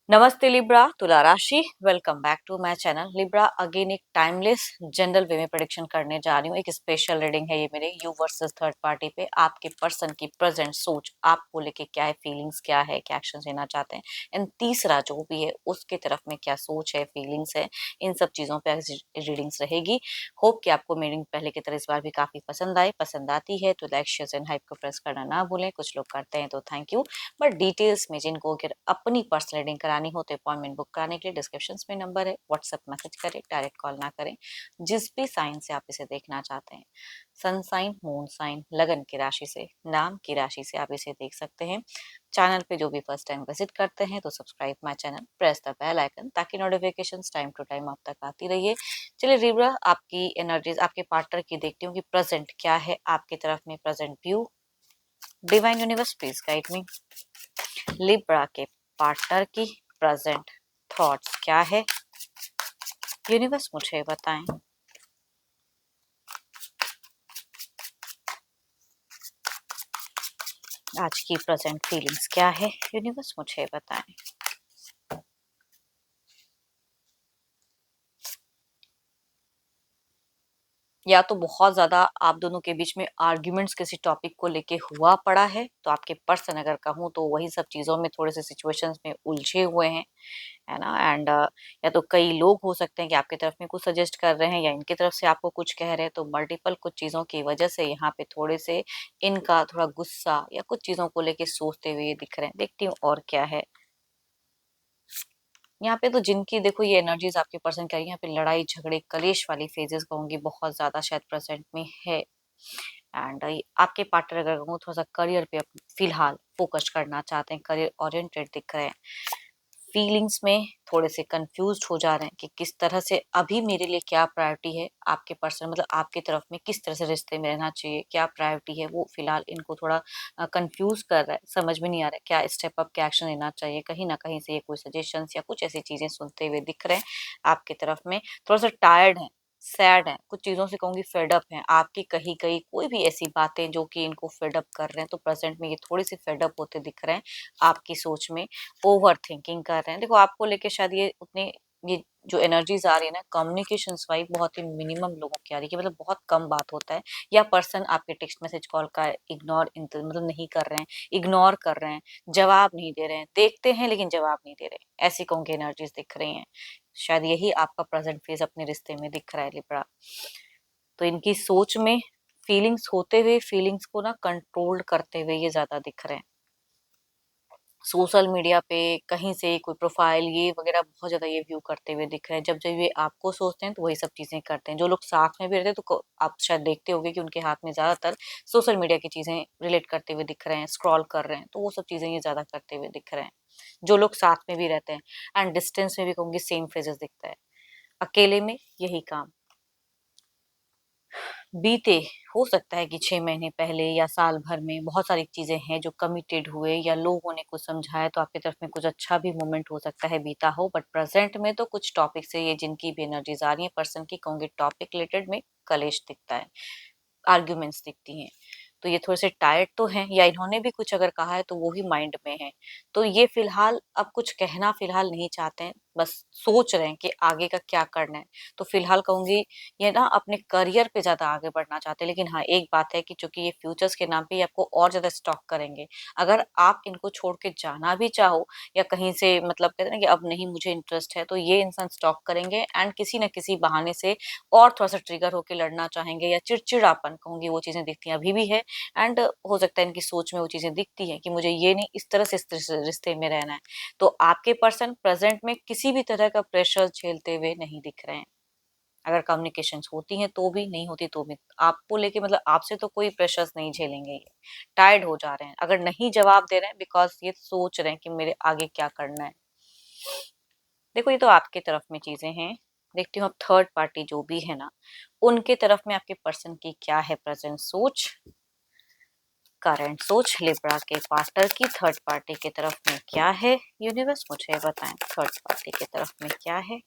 नमस्ते लिब्रा, तुला राशि। Welcome back to my channel Libra. Again एक टाइमलेस जनरल वे में प्रेडिक्शन करने जा रही हूँ। एक स्पेशल रीडिंग है ये मेरे यू वर्सेस थर्ड पार्टी पे। आपके पर्सन की प्रेजेंट सोच आपको लेके क्या है, फीलिंग्स क्या है, क्या एक्शन लेना चाहते हैं, एंड तीसरा जो भी है उसके तरफ में क्या सोच है, फीलिंग्स है, इन सब चीजों पे रीडिंग्स रहेगी। होप कि आपको मेरी पहले की तरह इस बार भी काफी पसंद आए। पसंद आती है तो लाइक शेयर एंड हाइप को प्रेस करना ना भूलें। कुछ लोग करते हैं तो थैंक यू, बट डिटेल्स में जिनको अगर अपनी पर्सनल रीडिंग करानी हो तो अपॉइंटमेंट बुक कराने के लिए डिस्क्रिप्शन में नंबर है, व्हाट्सएप मैसेज करें, डायरेक्ट कॉल ना करें। जिस भी साइन से आप इसे देखना चाहते हैं, सन साइन, मून साइन, लगन की राशि से, नाम की राशि से आप इसे देख सकते हैं। चैनल पे जो भी फर्स्ट टाइम विजिट करते हैं तो subscribe my channel, press the bell icon ताकि नोटिफिकेशन टाइम टू टाइम आप तक आती रहिए। चलिए लिब्रा, आपकी एनर्जीज आपके पार्टनर की देखती हूँ कि प्रेजेंट क्या है आपकी तरफ में, present view. Divine universe please guide me. Libra के पार्टनर की प्रेजेंट थॉट्स क्या है, यूनिवर्स मुझे बताएं। आज की प्रेजेंट फीलिंग्स क्या है, यूनिवर्स मुझे बताएं। या तो बहुत ज्यादा आप दोनों के बीच में आर्ग्यूमेंट्स किसी टॉपिक को लेके हुआ पड़ा है, तो आपके पर्सन अगर कहूँ तो वही सब चीजों में थोड़े से सिचुएशंस में उलझे हुए हैं, है ना। एंड या तो कई लोग हो सकते हैं कि आपकी तरफ में कुछ सजेस्ट कर रहे हैं या इनकी तरफ से आपको कुछ कह रहे हैं, तो मल्टीपल कुछ चीजों की वजह से यहाँ पे थोड़े से इनका थोड़ा गुस्सा या कुछ चीजों को लेके सोचते हुए दिख रहे हैं। देखती हूँ और क्या है यहाँ पे। तो जिनकी देखो ये एनर्जीज आपके पर्सन कह रही है, यहाँ पे लड़ाई झगड़े कलेश वाली फेजेस कहूंगी बहुत ज्यादा शायद प्रेजेंट में है। एंड आपके पार्टनर अगर कहूँ थोड़ा सा करियर पे फिलहाल फोकस करना चाहते हैं, करियर ओरिएंटेड दिख रहे हैं। फीलिंग्स में थोड़े से कंफ्यूज हो जा रहे हैं कि किस तरह से अभी मेरे लिए क्या प्रायोरिटी है। आपके पर्सन मतलब आपकी तरफ में किस तरह से रिश्ते में रहना चाहिए, क्या प्रायोरिटी है, वो फिलहाल इनको थोड़ा कंफ्यूज कर रहा है। समझ में नहीं आ रहा है क्या स्टेप अप, क्या एक्शन लेना चाहिए। कहीं ना कहीं से ये कोई सजेशंस या कुछ ऐसी चीजें सुनते हुए दिख रहे हैं। आपकी तरफ में थोड़ा सा टायर्ड है, सैड है, कुछ चीजों से कहूंगी फेड अप है। आपकी कहीं कहीं कोई भी ऐसी बातें जो कि इनको फेड अप कर रहे हैं, तो प्रेजेंट में ये थोड़ी सी फेड अप होते दिख रहे हैं आपकी सोच में। ओवर थिंकिंग कर रहे हैं। देखो आपको लेके शायद ये उतने ये जो एनर्जीज आ रही है ना, कम्युनिकेशन वाइज बहुत ही मिनिमम लोगों की आ रही है कि मतलब बहुत कम बात होता है, या पर्सन आपके टेक्स्ट मैसेज कॉल का इग्नोर मतलब नहीं कर रहे हैं, इग्नोर कर रहे हैं, जवाब नहीं दे रहे हैं, देखते हैं लेकिन जवाब नहीं दे रहे। ऐसी कहूँ की एनर्जीज दिख रही हैं। शायद यही आपका प्रेजेंट फेज अपने रिश्ते में दिख रहा है लिब्रा। तो इनकी सोच में फीलिंग्स होते हुए, फीलिंग्स को ना कंट्रोल करते हुए ये ज्यादा दिख रहे हैं। सोशल मीडिया पे कहीं से कोई प्रोफाइल ये वगैरह बहुत ज्यादा ये व्यू करते हुए दिख रहे हैं। जब जब ये आपको सोचते हैं तो वही सब चीजें करते हैं। जो लोग साथ में भी रहते हैं तो आप शायद देखते होंगे कि उनके हाथ में ज्यादातर सोशल मीडिया की चीजें रिलेट करते हुए दिख रहे हैं, स्क्रॉल कर रहे हैं, तो वो सब चीजें ये ज्यादा करते हुए दिख रहे हैं जो लोग साथ में भी रहते हैं। एंड डिस्टेंस में भी कहूंगी सेम फेजेस दिखता है। अकेले में यही काम बीते, हो सकता है कि 6 महीने पहले या साल भर में बहुत सारी चीजें हैं जो कमिटेड हुए या लोगों ने कुछ समझाया, तो आपकी तरफ में कुछ अच्छा भी मोमेंट हो सकता है बीता हो। बट प्रेजेंट में तो कुछ टॉपिक से ये जिनकी भी एनर्जीज आ रही है पर्सन की, कहूंगी टॉपिक रिलेटेड में कलेश दिखता है, आर्ग्यूमेंट्स दिखती हैं। तो ये थोड़े से टायर्ड तो हैं, या इन्होंने भी कुछ अगर कहा है तो वो ही माइंड में है। तो ये फिलहाल अब कुछ कहना फिलहाल नहीं चाहते हैं, बस सोच रहे हैं कि आगे का क्या करना है। तो फिलहाल कहूंगी ये ना अपने करियर पे ज्यादा आगे बढ़ना चाहते हैं। लेकिन हाँ एक बात है कि चूंकि ये फ्यूचर्स के नाम पे ये आपको और ज्यादा स्टॉक करेंगे। अगर आप इनको छोड़ के जाना भी चाहो या कहीं से मतलब कहते हैं ना कि अब नहीं मुझे इंटरेस्ट है, तो ये इंसान स्टॉक करेंगे एंड किसी न किसी बहाने से और थोड़ा सा ट्रिगर होके लड़ना चाहेंगे, या चिड़चिड़ापन कहूंगी वो चीजें दिखती हैं अभी भी है। एंड हो सकता है इनकी सोच में वो चीजें दिखती हैं कि मुझे ये नहीं इस तरह से रिश्ते में रहना है। तो आपके पर्सन प्रेजेंट में किसी भी तरह का प्रेशर झेलते हुए नहीं दिख रहे हैं। अगर कम्युनिकेशन होती हैं तो भी, नहीं होती तो भी, आपको लेके मतलब आपसे तो कोई प्रेशर्स नहीं झेलेंगे। ये टायर्ड हो जा रहे हैं अगर नहीं जवाब दे रहे हैं, बिकॉज ये सोच रहे हैं कि मेरे आगे क्या करना है। देखो ये तो आपके तरफ में चीजें हैं। देखती हूँ अब थर्ड पार्टी जो भी है ना, उनके तरफ में आपके पर्सन की क्या है प्रेजेंट सोच, करंट सोच। लिब्रा के पार्टनर की थर्ड पार्टी की तरफ में क्या है, यूनिवर्स मुझे बताएं थर्ड पार्टी की तरफ में क्या है।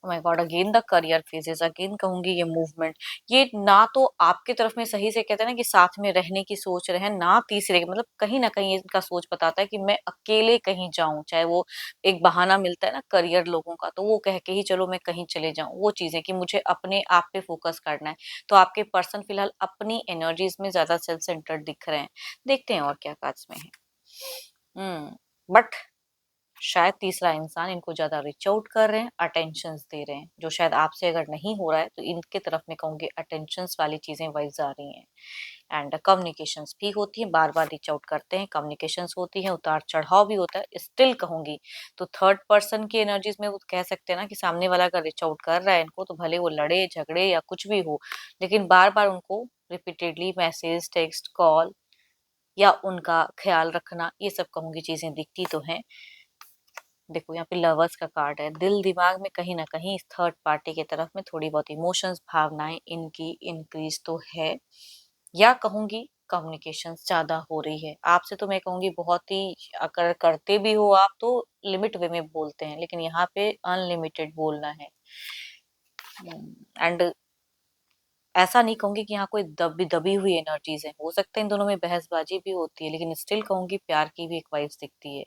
My God, again the career phases, again कहूंगी ये मूवमेंट, ये ना तो आपके तरफ में सही से कहते हैं ना कि साथ में रहने की सोच रहे हैं, ना तीसरे की, मतलब कहीं ना कहीं इनका सोच बताता है कि मैं अकेले कहीं जाऊं, चाहे वो एक बहाना मिलता है ना करियर लोगों का, तो वो कह के ही चलो मैं कहीं चले जाऊं, वो चीजें कि मुझे अपने आप पे फोकस करना है। तो आपके पर्सन फिलहाल अपनी एनर्जीज में ज्यादा सेल्फ सेंटर्ड दिख रहे हैं। देखते हैं और क्या काज में है। बट शायद तीसरा इंसान इनको ज्यादा रिच आउट कर रहे हैं, अटेंशंस दे रहे हैं, जो शायद आपसे अगर नहीं हो रहा है तो इनके तरफ में कहूंगी अटेंशंस वाली चीजें वाइज आ रही हैं। एंड कम्युनिकेशंस भी होती है, बार बार रिच आउट करते हैं, कम्युनिकेशंस होती है, उतार चढ़ाव भी होता है, स्टिल कहूंगी तो थर्ड पर्सन की एनर्जीज में वो कह सकते हैं ना कि सामने वाला अगर रिच आउट कर रहा है इनको, तो भले वो लड़े झगड़े या कुछ भी हो, लेकिन बार बार उनको रिपीटेडली मैसेज, टेक्स्ट, कॉल या उनका ख्याल रखना, ये सब कहूंगी चीजें दिखती तो हैं। देखो यहाँ पे लवर्स का कार्ड है, दिल दिमाग में कहीं ना कहीं इस थर्ड पार्टी की तरफ में थोड़ी बहुत इमोशंस, भावनाएं इनकी इंक्रीज तो है, या कहूंगी कम्युनिकेशन ज्यादा हो रही है आपसे, तो मैं कहूंगी बहुत ही, अगर करते भी हो आप तो लिमिट वे में बोलते हैं, लेकिन यहाँ पे अनलिमिटेड बोलना है। एंड ऐसा नहीं कहूंगी कि यहाँ कोई दबी दबी हुई एनर्जीज है, हो सकता है इन दोनों में बहसबाजी भी होती है, लेकिन स्टिल कहूंगी प्यार की भी एक वाइब्स दिखती है,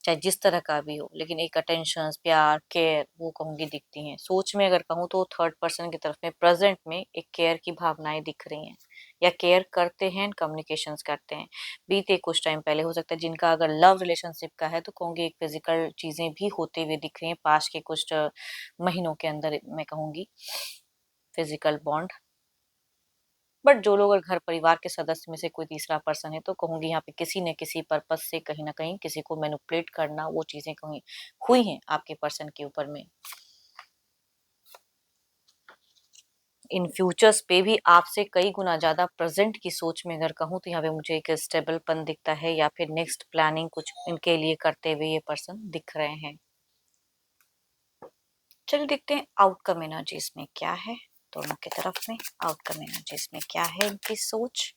चाहे जिस तरह का भी हो, लेकिन एक अटेंशन, प्यार, केयर वो कहूंगी दिखती हैं। सोच में अगर कहूँ तो थर्ड पर्सन की तरफ में प्रेजेंट में एक केयर की भावनाएं दिख रही हैं, या केयर करते हैं, कम्युनिकेशंस करते हैं। बीते कुछ टाइम पहले हो सकता है जिनका अगर लव रिलेशनशिप का है, तो कहूंगी एक फिजिकल चीजें भी होते हुए दिख रही हैं पास के कुछ महीनों के अंदर, मैं कहूंगी फिजिकल बॉन्ड। बट जो लोग अगर घर परिवार के सदस्य में से कोई तीसरा पर्सन है, तो कहूंगी यहाँ पे किसी न किसी पर्पस से कहीं ना कहीं किसी को मैनिपुलेट करना, वो चीजें कहीं हुई हैं आपके पर्सन के ऊपर में। इन फ्यूचर्स पे भी आपसे कई गुना ज्यादा प्रेजेंट की सोच में अगर कहूँ, तो यहाँ पे मुझे एक स्टेबलपन दिखता है, या फिर नेक्स्ट प्लानिंग कुछ इनके लिए करते हुए ये पर्सन दिख रहे हैं। चलिए देखते हैं आउटकम एनर्जीज में क्या है, दोनों की तरफ में आउटकम एनर्जीज में क्या है इनकी सोच।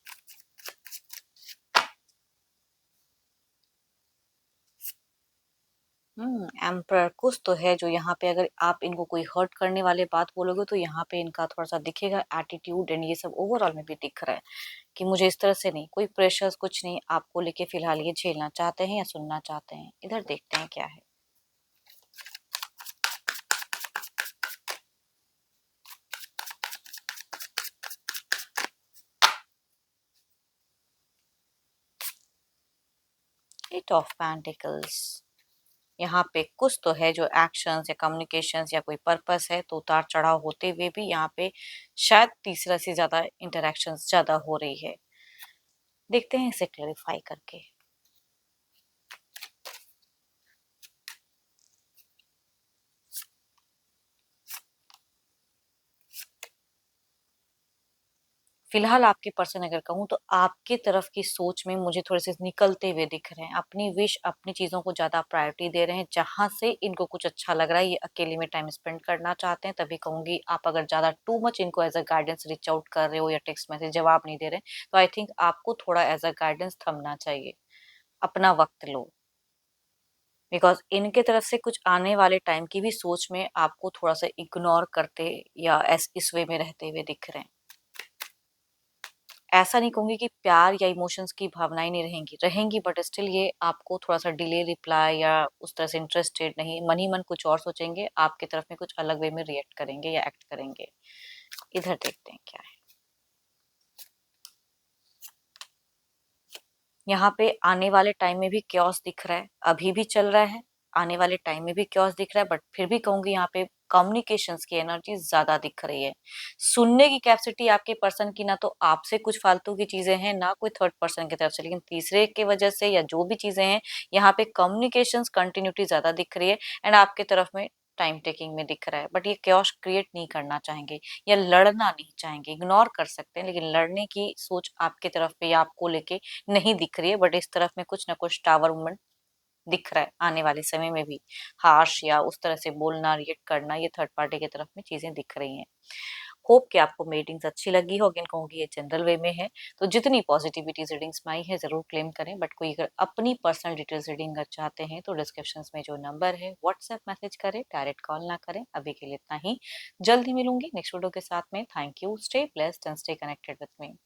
एम्परर कुछ तो है, जो यहाँ पे अगर आप इनको कोई हर्ट करने वाले बात बोलोगे, तो यहाँ पे इनका थोड़ा सा दिखेगा एटीट्यूड, एंड ये सब ओवरऑल में भी दिख रहा है कि मुझे इस तरह से नहीं, कोई प्रेशर्स कुछ नहीं आपको लेके फिलहाल ये झेलना चाहते हैं या सुनना चाहते हैं। इधर देखते हैं क्या है। एट ऑफ पेंटिकल्स, यहाँ पे कुछ तो है जो एक्शंस या कम्युनिकेशंस या कोई पर्पस है, तो उतार चढ़ाव होते हुए भी यहाँ पे शायद तीसरा से ज्यादा इंटरेक्शंस ज्यादा हो रही है। देखते हैं इसे क्लैरिफाई करके। फिलहाल आपके पर्सन अगर कहूँ तो आपके तरफ की सोच में मुझे थोड़े से निकलते हुए दिख रहे हैं, अपनी विश, अपनी चीजों को ज्यादा प्रायोरिटी दे रहे हैं, जहां से इनको कुछ अच्छा लग रहा है, ये अकेले में टाइम स्पेंड करना चाहते हैं। तभी कहूंगी आप अगर ज्यादा टू मच इनको as a guidance reach out कर रहे हो या टेक्स्ट मैसेज जवाब नहीं दे रहे, तो आई थिंक आपको थोड़ा एज अ गाइडेंस थमना चाहिए, अपना वक्त लो, बिकॉज इनके तरफ से कुछ आने वाले टाइम की भी सोच में आपको थोड़ा सा इग्नोर करते या इस वे में रहते हुए दिख रहे हैं। ऐसा नहीं कहूंगी कि प्यार या इमोशंस की भावनाएं नहीं रहेंगी, रहेंगी, बट स्टिल ये आपको थोड़ा सा डिले रिप्लाई या उस तरह से इंटरेस्टेड नहीं, मन ही मन कुछ और सोचेंगे, आपकी तरफ में कुछ अलग वे में रिएक्ट करेंगे या एक्ट करेंगे। इधर देखते हैं क्या है। यहाँ पे आने वाले टाइम में भी क्योस दिख रहा है, अभी भी चल रहा है, आने वाले टाइम में भी क्योस दिख रहा है, बट फिर भी कहूंगी यहाँ पे कम्युनिकेशंस की एनर्जी ज्यादा दिख रही है। सुनने की कैपेसिटी आपके पर्सन की ना तो आपसे कुछ फालतू की चीजें हैं, ना कोई थर्ड पर्सन की तरफ से, लेकिन तीसरे के वजह से या जो भी चीजें हैं, यहाँ पे कम्युनिकेशंस कंटिन्यूटी ज्यादा दिख रही है, एंड आपके तरफ में टाइम टेकिंग में दिख रहा है, बट ये क्योस क्रिएट नहीं करना चाहेंगे या लड़ना नहीं चाहेंगे, इग्नोर कर सकते हैं, लेकिन लड़ने की सोच आपके तरफ पे या आपको लेके नहीं दिख रही है, बट इस तरफ में कुछ ना कुछ टावर मूवमेंट दिख रहा है आने वाले समय में भी, हार्श या उस तरह से बोलना, रिएक्ट करना, ये थर्ड पार्टी की तरफ में चीजें दिख रही हैं। होप कि आपको मेरी रीडिंग्स अच्छी लगी हो। अगेन कहूंगी ये जनरल वे में है, तो जितनी पॉजिटिविटी रीडिंग्स में आई है जरूर क्लेम करें, बट कोई अगर अपनी पर्सनल डिटेल्स रीडिंग अगर चाहते हैं तो डिस्क्रिप्शन में जो नंबर है व्हाट्सएप मैसेज करें, डायरेक्ट कॉल ना करें। अभी के लिए इतना ही, जल्द ही मिलूंगी नेक्स्ट वीडियो के साथ में। Thank you, stay blessed and stay connected with me.